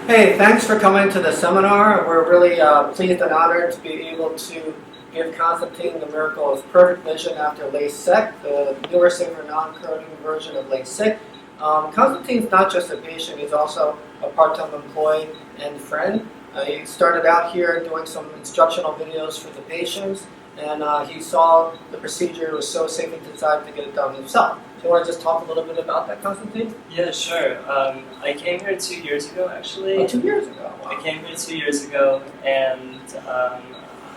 Hey, thanks for coming to the seminar. We're really pleased and honored to be able to give Constantine the miracle of perfect vision after LASEK, the newer, safer, non-corroding version of LASIK. Constantine's not just a patient, he's also a part-time employee and friend. He started out here doing some instructional videos for the patients, and he saw the procedure was so safe he decided to get it done himself. Do you want to just talk a little bit about that, Constantine? Yeah, sure. I came here 2 years ago, actually. Oh, 2 years ago. Wow. I came here 2 years ago, and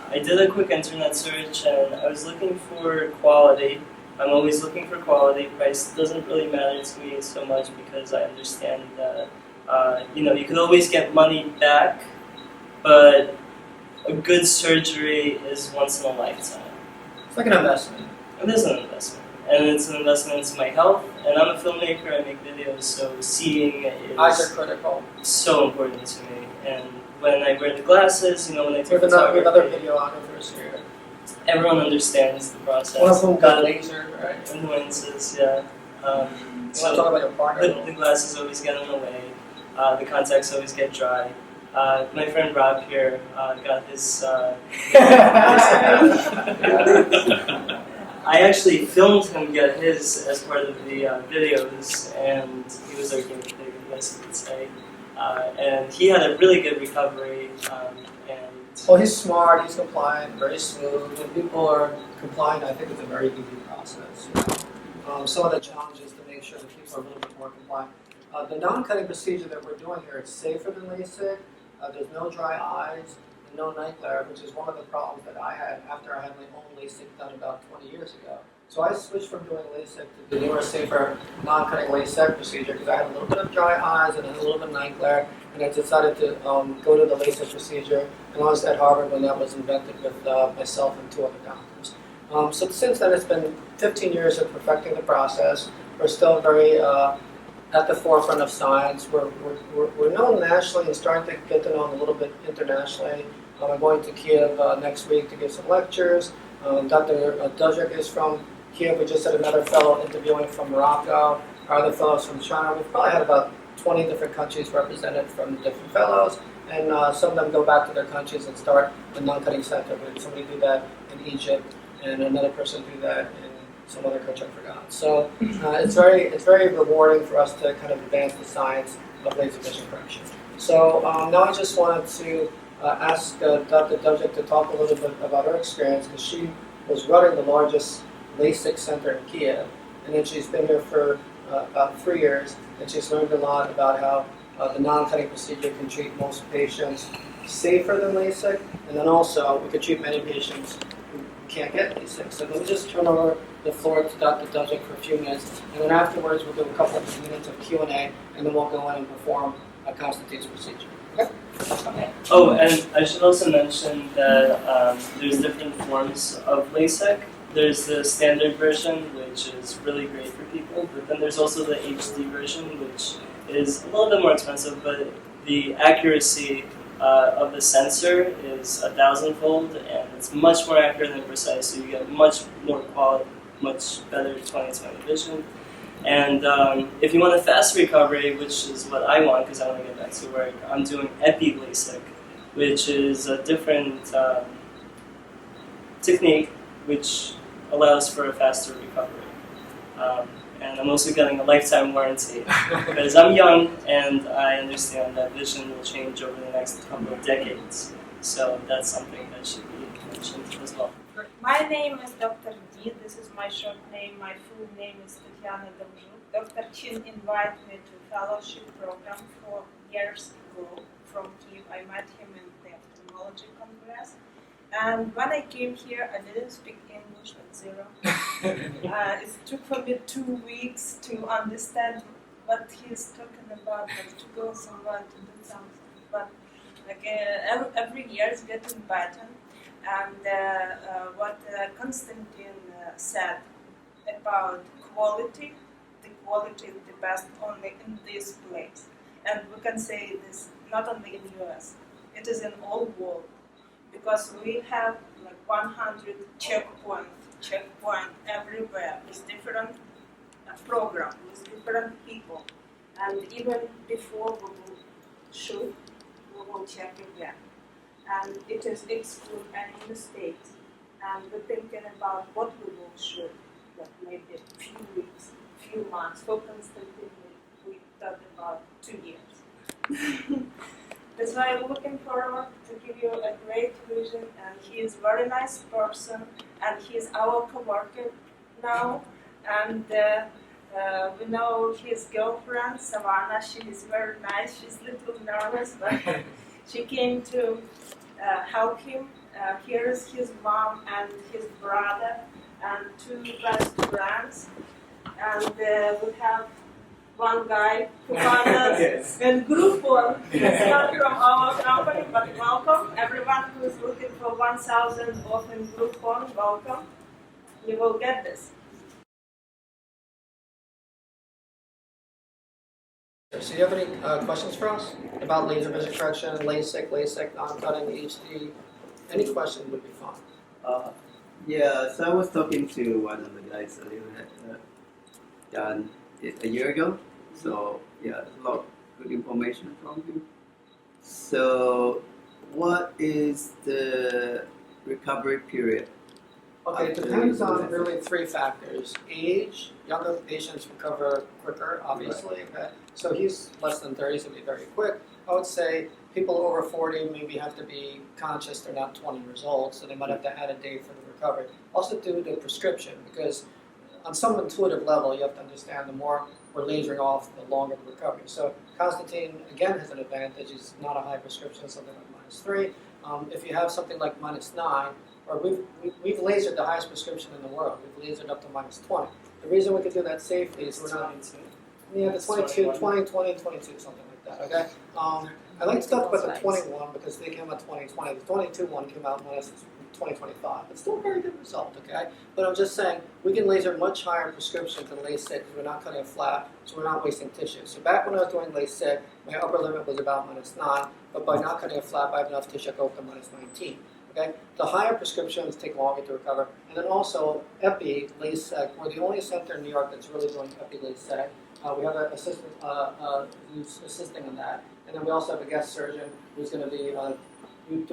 I did a quick internet search, and I was looking for quality. I'm always looking for quality. Price doesn't really matter to me so much because I understand that you could always get money back, but a good surgery is once in a lifetime. It's like an investment. It is an investment. And it's an investment into my health. And I'm a filmmaker, I make videos, so seeing is Eyes are critical. so important to me. And when I wear the glasses, when I take We have another videographers here. everyone understands the process. One of them got laser, right? Influences, yeah. You want to talk about your partner? The glasses always get in the way. The contacts always get dry. My friend Rob here got his. I actually filmed him get his as part of the videos, and he was our guinea pig, I guess you could say. And he had a really good recovery. Well, he's smart, he's compliant, very smooth. When people are compliant, I think it's a very easy process. Some of the challenges to make sure that people are a little bit more compliant. The non-cutting procedure that we're doing here, it's safer than LASIK. There's no dry eyes. No night glare, which is one of the problems that I had after I had my own LASIK done about 20 years ago. So I switched from doing LASIK to the newer, safer, non-cutting LASIK procedure because I had a little bit of dry eyes and a little bit of night glare, and I decided to go to the LASIK procedure. And I was at Harvard when that was invented with myself and 2 other doctors. So since then, it's been 15 years of perfecting the process. We're still very at the forefront of science. We're known nationally and starting to get to know a little bit internationally. I'm going to Kiev next week to give some lectures. Dr. Duzek is from Kiev. We just had another fellow interviewing from Morocco. Our other fellows from China. We've probably had about 20 different countries represented from different fellows. And some of them go back to their countries and start a non-cutting center. But somebody do that in Egypt, and another person do that in some other country I forgot. So it's very rewarding for us to kind of advance the science of laser vision correction. So now I just wanted to ask Dr. Duzek to talk a little bit about her experience because she was running the largest LASIK center in Kiev, and then she's been here for about 3 years, and she's learned a lot about how the non-cutting procedure can treat most patients safer than LASIK, and then also we could treat many patients who can't get LASIK. So let me just turn over the floor to Dr. Duzek for a few minutes, and then afterwards we'll do a couple of minutes of Q&A, and then we'll go in and perform Constantine's procedure. Okay? Oh, and I should also mention that there's different forms of LASIK. There's the standard version, which is really great for people, but then there's also the HD version, which is a little bit more expensive, but the accuracy of the sensor is 1,000-fold, and it's much more accurate and precise, so you get much more quality, much better 20/20 vision. And if you want a fast recovery, which is what I want because I want to get back to work, I'm doing epi-LASIK, which is a different technique which allows for a faster recovery. And I'm also getting a lifetime warranty because I'm young and I understand that vision will change over the next couple of decades. So that's something that should be mentioned as well. My name is Dr. D. This is my short name. My full name is Tatiana Domzhuk. Dr. Chynn invited me to fellowship program 4 years ago from Kiev. I met him in the ophthalmology congress. And when I came here, I didn't speak English, like zero. It took for me 2 weeks to understand what he's talking about, like to go somewhere to do something. But like every year it's getting better. And what Constantine said about quality, the quality is the best only in this place. And we can say this not only in the US, it is in all world. Because we have like 100 checkpoint everywhere with different program, with different people. And even before we will shoot, double check again. And it is exclude any mistake. And we're thinking about what we will shoot, like maybe a few weeks, few months. For Constantine, we thought about 2 years. That's why I'm looking forward to give you a great vision, and he is a very nice person, and he is our co-worker now, and we know his girlfriend, Savannah. She is very nice. She's a little nervous, but she came to help him. Here is his mom and his brother and 2 best friends, and we have one guy who found us Yes. in Groupon. It's not from our company, but welcome. Everyone who is looking for 1,000 off in Groupon, welcome. You will get this. So you have any questions for us about laser vision correction, LASIK, non-cutting, HD? Any question would be fine. Yeah, so I was talking to one of the guys earlier, John, a year ago. So yeah, a lot of good information from him. So what is the recovery period? Okay, it depends on really 3 factors. Age, younger patients recover quicker, obviously. Okay? So he's less than 30, so it'll be very quick. I would say people over 40 maybe have to be conscious they're not 20 years old, so they might have to add a day for the recovery. Also due to prescription, because on some intuitive level, you have to understand the more we're lasering off, the longer the recovery. So Constantine, again, has an advantage. He's not a high prescription, something like -3. If you have something like -9, or we've lasered the highest prescription in the world. We've lasered up to -20. The reason we can do that safely is we're not... Yeah, the 22, 20, 20, 22, something like that, okay? I like to talk about the 21 because they came out 2020. The 22 one came out when it's 2025. It's still a very good result, okay? But I'm just saying, we can laser much higher prescription than LASIK because we're not cutting it flat, so we're not wasting tissue. So back when I was doing LASIK, my upper limit was about -9, but by not cutting it flat, I have enough tissue to go up to -19. Okay? The higher prescriptions take longer to recover. And then also, Epi, LASIK, we're the only center in New York that's really doing Epi LASIK. We have an assistant who's assisting in that. And then we also have a guest surgeon who's going to be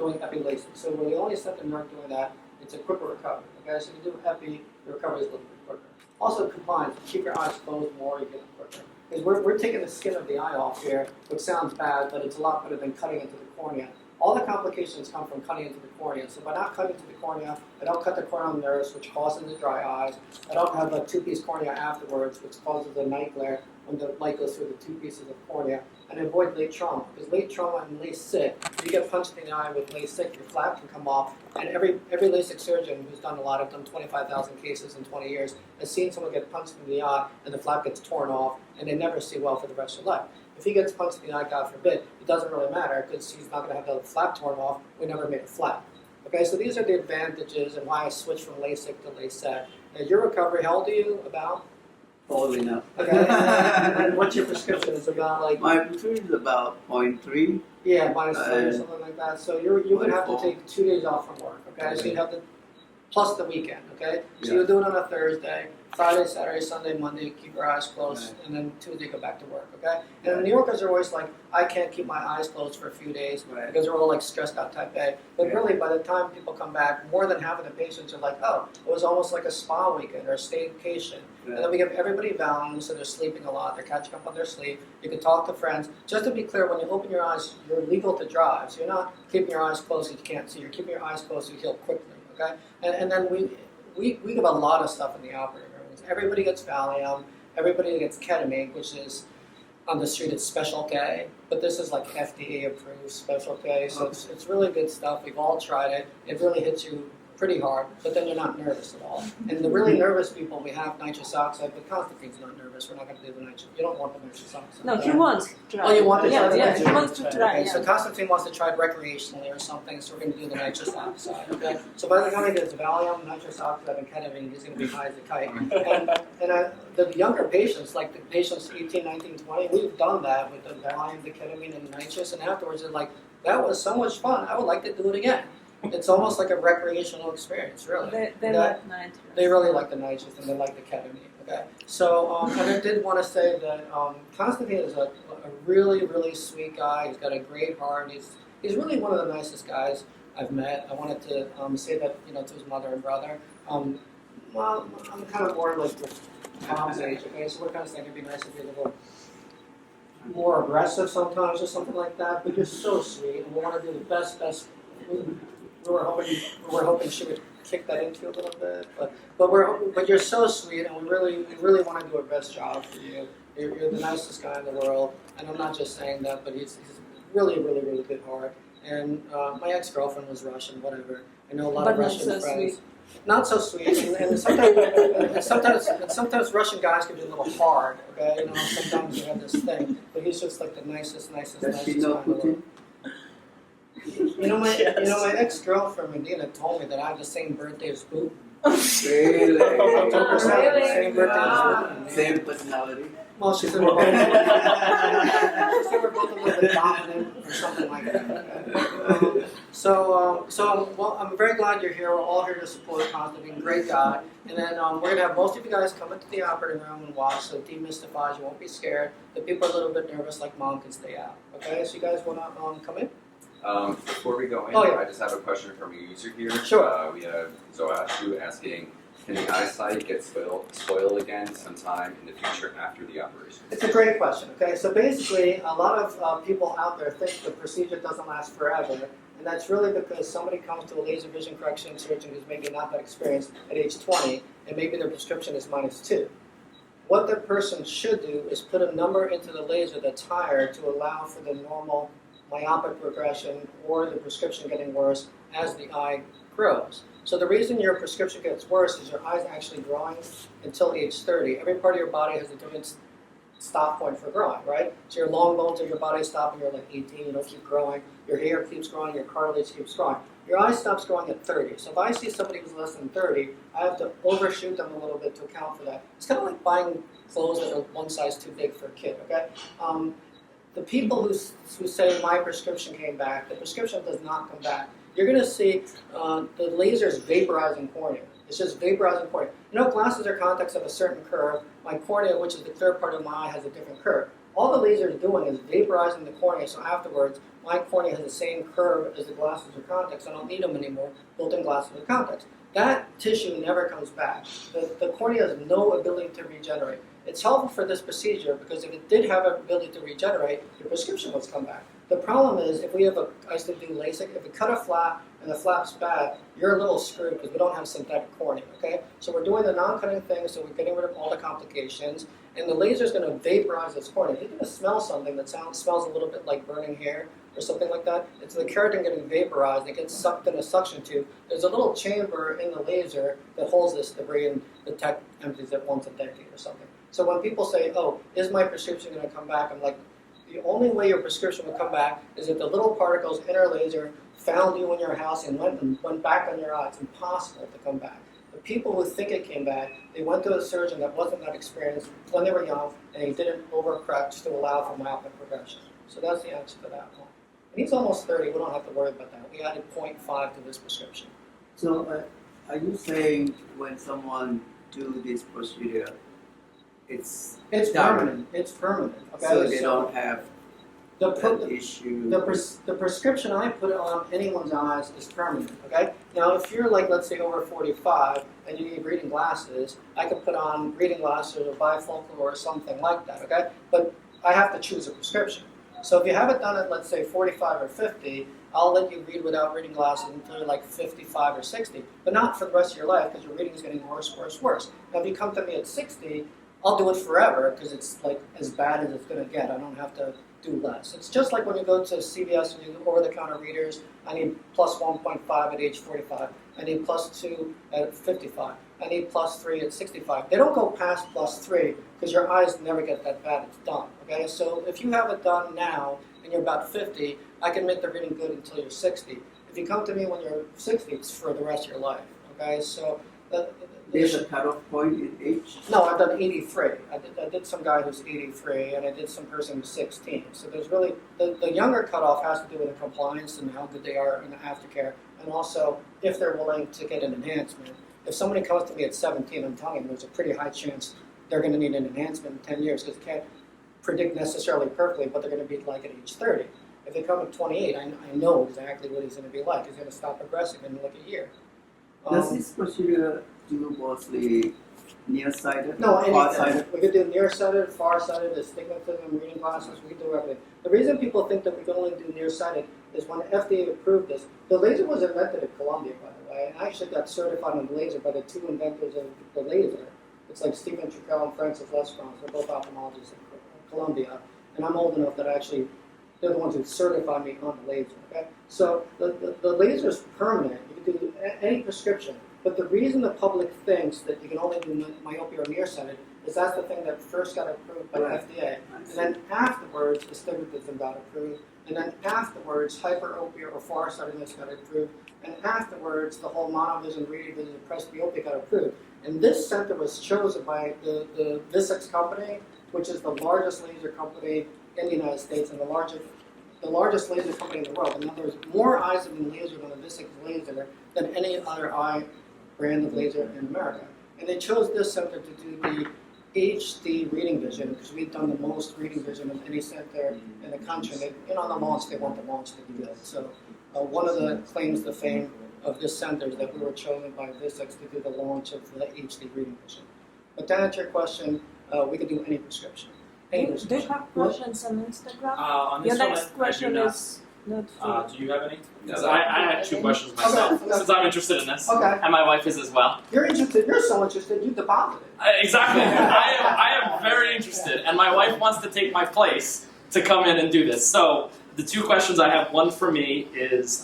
doing Epi LASIK. So we're the only center in New York doing that. It's a quicker recovery. Okay? So if you do Epi, your recovery is a little bit quicker. Also, compliance. Keep your eyes closed more, you get it quicker. Because we're taking the skin of the eye off here, which sounds bad, but it's a lot better than cutting into the cornea. All the complications come from cutting into the cornea. So by not cutting into the cornea, I don't cut the corneal nerves, which causes the dry eyes. I don't have a 2-piece cornea afterwards, which causes the night glare when the light goes through the 2 pieces of cornea. And avoid late trauma, because late trauma and LASIK, if you get punched in the eye with LASIK, your flap can come off. And every LASIK surgeon who's done a lot, I've done 25,000 cases in 20 years, has seen someone get punched in the eye and the flap gets torn off, and they never see well for the rest of their life. If he gets punched in the eye, God forbid, it doesn't really matter because he's not going to have the flap torn off. We never made it flat. Okay, so these are the advantages and why I switched from LASIK to LASIK. Now, your recovery, how old are you? About? Old enough. Okay, and what's your prescription? Is about like? My prescription is about 0.3. Yeah, -3 or something like that. So you would have to take 2 days off from work. Okay, so you'd have to plus the weekend. Okay, so Yeah. you'll do it on a Thursday. Friday, Saturday, Sunday, Monday, keep your eyes closed, Right. and then Tuesday go back to work, okay? And the New Yorkers are always like, I can't keep my eyes closed for a few days Right. because they're all like stressed out type A. But Yeah. really, by the time people come back, more than half of the patients are like, oh, it was almost like a spa weekend or a staycation. And then we give everybody Valium, so they're sleeping a lot, they're catching up on their sleep. You can talk to friends. Just to be clear, when you open your eyes, you're legal to drive. So you're not keeping your eyes closed so you can't see. You're keeping your eyes closed so you heal quickly, okay? And then we give a lot of stuff in the operating room. Everybody gets Valium, everybody gets ketamine, which is on the street it's Special K, but this is like FDA approved Special K, so it's really good stuff. We've all tried it. It really hits you pretty hard, but then you're not nervous at all. And the really nervous people, we have nitrous oxide, but Constantine's not nervous. We're not going to do the nitrous. You don't want the nitrous oxide. No, he wants to try. Oh, you want to try the Yeah, nitrous he wants to try. Okay, Yeah. so Constantine wants to try it recreationally or something, so we're going to do the nitrous oxide. Okay, so by the time he gets Valium, nitrous oxide, and ketamine, he's going to be high as a kite. And the younger patients, like the patients 18, 19, 20, we've done that with the Valium, the ketamine, and the nitrous, and afterwards they're like, that was so much fun. I would like to do it again. It's almost like a recreational experience, really. They like nitrous. They really like the nitrous and they like the ketamine. Okay, so and I did want to say that Constantine is a really, really sweet guy. He's got a great heart. He's really one of the nicest guys I've met. I wanted to say that, to his mother and brother. Well, I'm kind of more like with Tom's age, okay? So we're kind of saying it'd be nice if you're a little more aggressive sometimes or something like that. But you're so sweet, and we want to do the best. We were hoping she would kick that into you a little bit, but you're so sweet, and we really want to do our best job for you. You're the nicest guy in the world, and I'm not just saying that, but he's really good heart. And my ex-girlfriend was Russian, whatever. I know a lot of Russian friends. Not so sweet, and sometimes Russian guys can be a little hard. Okay, sometimes you have this thing, but he's just like the nicest guy in the world. My ex-girlfriend Medina told me that I have the same birthday as Putin. Really? 100%, same birthday as Putin. Same personality. Well, she said we're both a little bit dominant or something like that. So I'm very glad you're here. We're all here to support Constantine, being a great guy. And then we're going to have most of you guys come into the operating room and watch, so demystifies, you won't be scared. The people are a little bit nervous, like Mom, can stay out. Okay, so you guys want to come in? Before we go in, Oh, yeah. I just have a question from a user here. Sure. We have Zoashu asking, can the eyesight get spoiled again sometime in the future after the operation? It's a great question. Okay, so basically, a lot of people out there think the procedure doesn't last forever, and that's really because somebody comes to a laser vision correction surgeon who's maybe not that experienced at age 20, and maybe their prescription is -2. What the person should do is put a number into the laser that's higher to allow for the normal myopic progression or the prescription getting worse as the eye grows. So the reason your prescription gets worse is your eye's actually growing until age 30. Every part of your body has a different stop point for growing, right? So your long bones of your body stop when you're like 18, you don't keep growing. Your hair keeps growing, your cartilage keeps growing. Your eye stops growing at 30. So if I see somebody who's less than 30, I have to overshoot them a little bit to account for that. It's kind of like buying clothes that are one size too big for a kid, okay? The people who say my prescription came back, the prescription does not come back. You're going to see the lasers vaporizing cornea. It's just vaporizing cornea. Glasses or contacts have a certain curve. My cornea, which is the clear part of my eye, has a different curve. All the laser is doing is vaporizing the cornea, so afterwards, my cornea has the same curve as the glasses or contacts. I don't need them anymore, built-in glasses or contacts. That tissue never comes back. The cornea has no ability to regenerate. It's helpful for this procedure because if it did have an ability to regenerate, your prescription would come back. The problem is, if we have I used to do LASIK, if we cut a flap and the flap's bad, you're a little screwed because we don't have synthetic cornea, okay? So we're doing the non-cutting thing, so we're getting rid of all the complications, and the laser is going to vaporize this cornea. If you're going to smell something that smells a little bit like burning hair or something like that, it's the keratin getting vaporized, it gets sucked in a suction tube. There's a little chamber in the laser that holds this debris, and the tech empties it once a decade or something. So when people say, oh, is my prescription going to come back? I'm like, the only way your prescription will come back is if the little particles in our laser found you in your house and went back on your eye. It's impossible to come back. The people who think it came back, they went to a surgeon that wasn't that experienced when they were young, and he didn't overcorrect to allow for myopic progression. So that's the answer to that one. And he's almost 30. We don't have to worry about that. We added 0.5 to this prescription. So are you saying when someone do this procedure, it's permanent. It's permanent. Okay? So they don't have that issue. The prescription I put on anyone's eyes is permanent. Okay. Now, if you're like, let's say, over 45 and you need reading glasses, I could put on reading glasses or bifocal or something like that. Okay. But I have to choose a prescription. So if you have it done at, let's say, 45 or 50, I'll let you read without reading glasses until you're like 55 or 60, but not for the rest of your life because your reading is getting worse, worse, worse. Now, if you come to me at 60, I'll do it forever because it's like as bad as it's going to get. I don't have to do less. It's just like when you go to CVS and you do over-the-counter readers. I need plus 1.5 at age 45. I need plus 2 at 55. I need plus 3 at 65. They don't go past plus 3 because your eyes never get that bad. It's done. Okay, so if you have it done now and you're about 50, I can make the reading good until you're 60. If you come to me when you're 60, it's for the rest of your life. Okay, so there's a cutoff point in age? No, I've done 83. I did some guy who's 83, and I did some person who's 16. So there's really, the younger cutoff has to do with the compliance and how good they are in the aftercare, and also if they're willing to get an enhancement. If somebody comes to me at 17, I'm telling you, there's a pretty high chance they're going to need an enhancement in 10 years because they can't predict necessarily perfectly what they're going to be like at age 30. If they come at 28, I know exactly what he's going to be like. He's going to stop progressing in like a year. Does this procedure do mostly nearsighted, No, far-sighted? anything. We could do nearsighted, farsighted, astigmatism, reading glasses. We could do everything. The reason people think that we can only do nearsighted is when FDA approved this. The laser was invented at Columbia, by the way, and I actually got certified on the laser by the two inventors of the laser. It's like Stephen Trickel and Francis Lesbrance. They're both ophthalmologists at Columbia, and I'm old enough that actually they're the ones who certified me on the laser. Okay, so the laser is permanent. You can do any prescription. But the reason the public thinks that you can only do myopia or nearsighted is that's the thing that first got approved by the FDA. And then afterwards, astigmatism got approved. And then afterwards, hyperopia or farsightedness got approved. And afterwards, the whole monovision, reading vision, presbyopia got approved. And this center was chosen by the LASEK company, which is the largest laser company in the United States and the largest laser company in the world. In other words, more eyes have been lasered on the LASIK laser than any other eye brand of laser in America. And they chose this center to do the HD reading vision because we've done the most reading vision of any center in the country. And on the launch, they want the launch to be good. So one of the claims to fame of this center is that we were chosen by LASIK to do the launch of the HD reading vision. But to answer your question, we can do any prescription. Any Do you prescription. have questions on Instagram? On Your this next one, I do question not. is not for you. Do you have any? No, 'Cause I had two questions myself, Okay. since I'm interested in this, Okay. and my wife is as well. You're interested. You're so interested. You deposited. Exactly. I am very interested, and my wife wants to take my place to come in and do this. So the two questions I have, one for me is,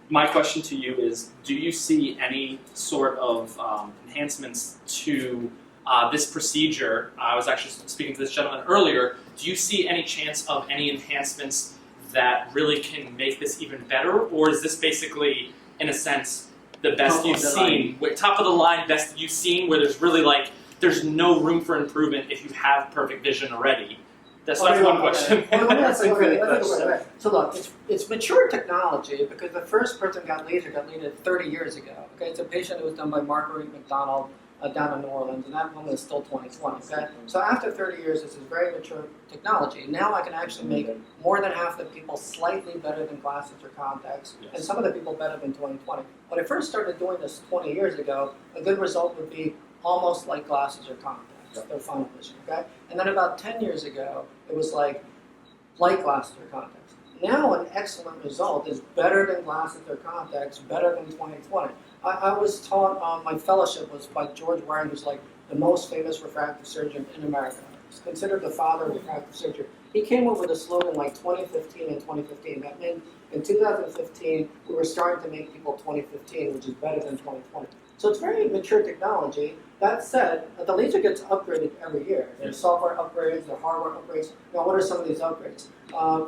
my question to you is, do you see any sort of enhancements to this procedure? I was actually speaking to this gentleman earlier. Do you see any chance of any enhancements that really can make this even better, or is this basically, in a sense, the best Top you've of the seen, top of the line, best you've seen, where there's really like, there's no room for improvement if you have perfect vision already? That's one question. That's a great great question. question. So look, it's mature technology because the first person got lasered 30 years ago. Okay, it's a patient that was done by Marguerite McDonald down in New Orleans, and that woman is still 2020. Okay, so after 30 years, this is very mature technology. Now I can actually make more than half the people slightly better than glasses or contacts, and some of the people better than 2020. When I first started doing this 20 years ago, a good result would be almost like glasses or contacts, their final vision. Okay, and then about 10 years ago, it was like glasses or contacts. Now an excellent result is better than glasses or contacts, better than 2020. I was taught, my fellowship was by George Warren, who's like the most famous refractive surgeon in America. He's considered the father of refractive surgery. He came up with a slogan like 2015 and 2015. That meant in 2015, we were starting to make people 2015, which is better than 2020. So it's very mature technology. That said, the laser gets upgraded every year. There's software upgrades, there are hardware upgrades. Now, what are some of these upgrades?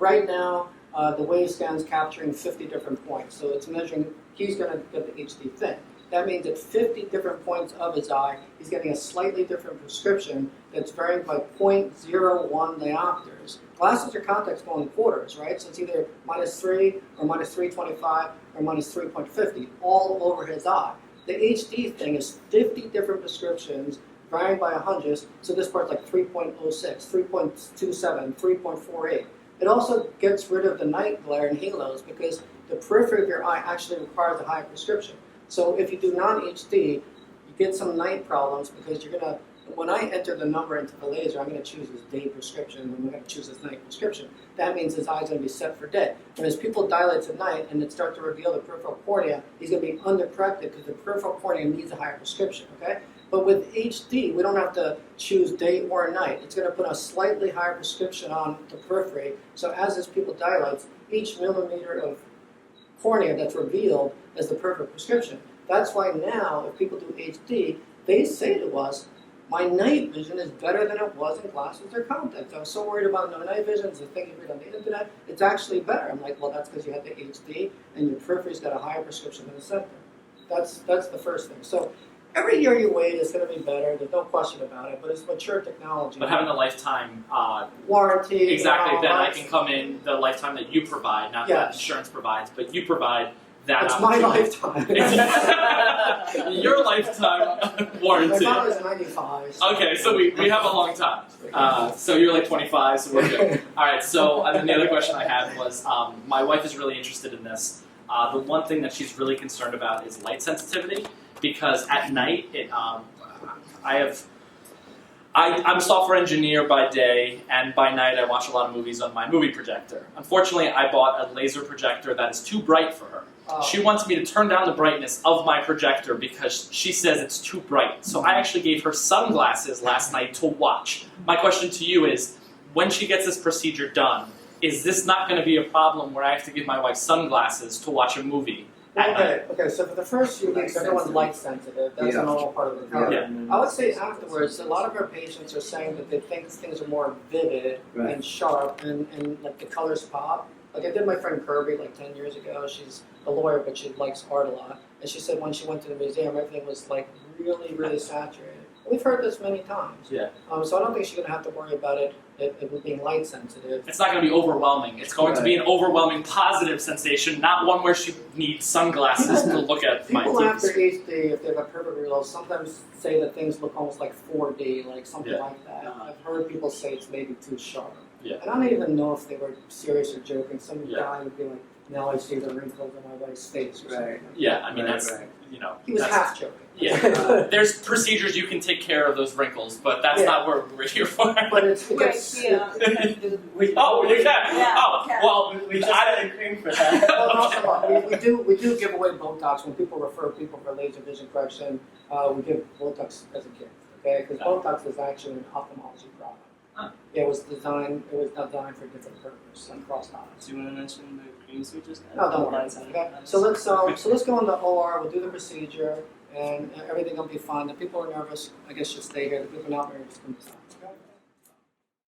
Right now, the wave scan's capturing 50 different points. So it's measuring, he's going to get the HD thing. That means at 50 different points of his eye, he's getting a slightly different prescription that's varying by 0.01 diopters. Glasses or contacts go in quarters, right? So it's either -3 or -325 or -3.50 all over his eye. The HD thing is 50 different prescriptions varying by 100, so this part's like 3.06, 3.27, 3.48. It also gets rid of the night glare and halos because the periphery of your eye actually requires a high prescription. So if you do non-HD, you get some night problems because you're going to, when I enter the number into the laser, I'm going to choose his day prescription and I'm going to choose his night prescription. That means his eye's going to be set for day. When his pupil dilates at night and it starts to reveal the peripheral cornea, he's going to be undercorrected because the peripheral cornea needs a higher prescription, okay? But with HD, we don't have to choose day or night. It's going to put a slightly higher prescription on the periphery. So as his pupil dilates, each millimeter of cornea that's revealed is the perfect prescription. That's why now, if people do HD, they say to us, my night vision is better than it was in glasses or contacts. I was so worried about no night vision, it's a thing you read on the internet. It's actually better. I'm like, well, that's because you had the HD and your periphery's got a higher prescription than the center. That's the first thing. So every year you wait is going to be better. There's no question about it. But it's mature technology. But having a lifetime warranty. exactly, then I rights. can come in the lifetime that you provide, not that Yes. insurance provides, but you provide. that It's my opportunity. lifetime. Your lifetime My warranty. father's 95. Okay, so we have a long time. So you're like 25, so we're good. All right, so and then the other question I had was, my wife is really interested in this. The one thing that she's really concerned about is light sensitivity, because at night, I'm a software engineer by day, and by night I watch a lot of movies on my movie projector. Unfortunately, I bought a laser projector that is too bright for her. She wants me to turn down the brightness of my projector because she says it's too bright. So I actually gave her sunglasses last night to watch. My question to you is, when she gets this procedure done, is this not going to be a problem where I have to give my wife sunglasses to watch a movie at night? Okay, so for the first few weeks, everyone's light sensitive. That's Yeah. a normal part of the recovery. Yeah. I would say afterwards, a lot of our patients are saying that they think things are more vivid Right. and sharp and like the colors pop. Like I did my friend Kirby like 10 years ago. She's a lawyer, but she likes art a lot. And she said when she went to the museum, everything was like really, really saturated. We've heard this many times. Yeah. So I don't think she's going to have to worry about it being light sensitive. It's not going to be overwhelming. It's going to be an overwhelming positive sensation, not one where she needs sunglasses to look at my People TV after screen. HD, if they have a perfect reload, sometimes say that things look almost like 4D, like something Yeah. like that. I've heard people say it's maybe too sharp. Yeah. And I don't even know if they were serious or joking. Some Yeah. guy would be like, now I see the wrinkles on my wife's face or something. Right. Yeah, I mean, Right, that's, right. you know. He was that's- half joking. Yeah. There's procedures you can take care of those wrinkles, but that's Yeah. not what we're here for. But it Right gets, here. Oh, you can? Yeah, Oh, we can. well, We just I had a cream for that. well, and also, we do give away Botox when people refer people for laser vision correction. We give Botox as a gift, okay? Because Botox is actually an ophthalmology product. Huh. Yeah, it was designed for a different purpose, like cross eyes. Do you want to mention the creams we just had? No, don't worry. Lines on it? Okay. So let's go in the OR. We'll do the procedure, and everything will be fine. The people who are nervous, I guess, should stay here. The people not nervous can stop.